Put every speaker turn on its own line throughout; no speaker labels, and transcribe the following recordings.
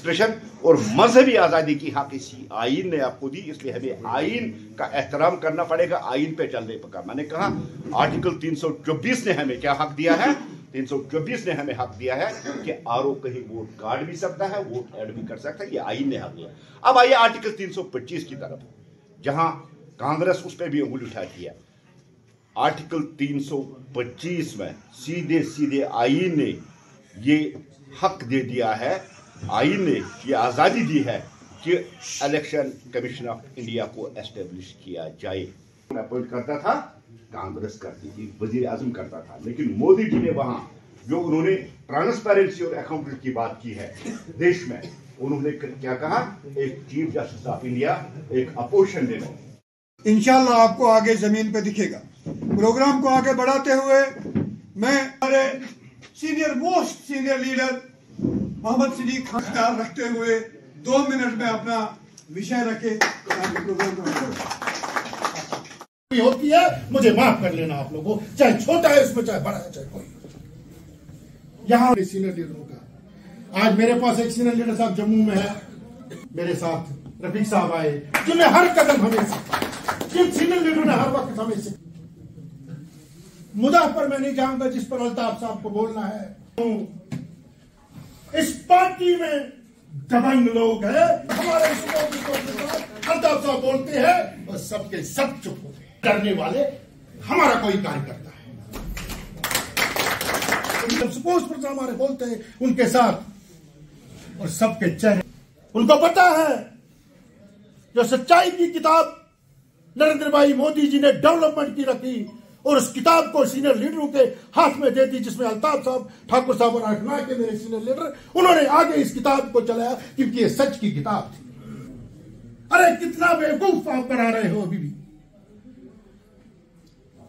Expression और मजहबी आज़ादी की हक इसी आइन ने आपको दी, इसलिए हमें आइन का एहतराम करना पड़ेगा, आइन पे चलने का। मैंने कहा आर्टिकल 324 ने हमें क्या हक दिया है, 324 ने हमें हक दिया है कि आरओ कहीं वोट काट भी सकता है, वोट ऐड भी कर सकता है, ये आइन ने हक दिया। अब आइए आर्टिकल 325 की तरफ, जहां कांग्रेस उस पर भी उंगली उठाती है। आर्टिकल 325 में सीधे सीधे आइन ने ये हक दे दिया है, आइन ने ये आज़ादी दी है कि इलेक्शन कमीशन ऑफ इंडिया को एस्टेब्लिश किया जाए। अपॉइंट करता था, कांग्रेस करती थी, वजीर आजम करता था, लेकिन मोदी जी ने वहां जो उन्होंने ट्रांसपेरेंसी और अकाउंटेबिलिटी की बात की है देश में, उन्होंने क्या कहा, एक चीफ जस्टिस ऑफ इंडिया, एक अपोजिशन लीडर।
इंशाल्लाह आपको आगे जमीन पे दिखेगा। प्रोग्राम को आगे बढ़ाते हुए मैं हमारे most senior leader Mohammed Siddique Khan रखते हुए 2 मिनट में अपना विषय रखे ताकि प्रोग्राम
होती है। मुझे माफ कर लेना आप लोगों, चाहे छोटा है इसमें, चाहे बड़ा है, चाहे कोई। यहाँ सीनियर लीडरों का आज मेरे पास एक सीनियर लीडर साहब जम्मू में है, मेरे साथ रफीक साहब आए, जिन्हें हर कदम हमें जिन सीनियर लीडरों ने हर वक्त हमें से मुद्दा पर मैं नहीं जाऊंगा जिस पर अल्ताफ साहब को बोलना है। इस पार्टी में दबंग लोग हैं, हमारे अल्ताफ साहब बोलते हैं और सबके सब चुप होते हैं। करने वाले हमारा कोई कार्यकर्ता है, स्पोर्ट्स पर्सन हमारे बोलते हैं उनके साथ, और सबके चेहरे उनको पता है जो सच्चाई की किताब नरेंद्र भाई मोदी जी ने डेवलपमेंट की रखी और उस किताब को सीनियर लीडरों के हाथ में दे दी, जिसमें अल्ताफ साहब, ठाकुर साहब और आठना के मेरे सीनियर लीडर, उन्होंने आगे इस किताब को चलाया क्योंकि ये सच की किताब थी। अरे कितना बेवकूफ आप बना रहे हो अभी भी,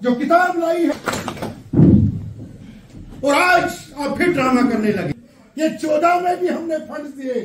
जो किताब लाई है और आज आप फिर ड्रामा करने लगे। ये 14 में भी हमने फंड दिए,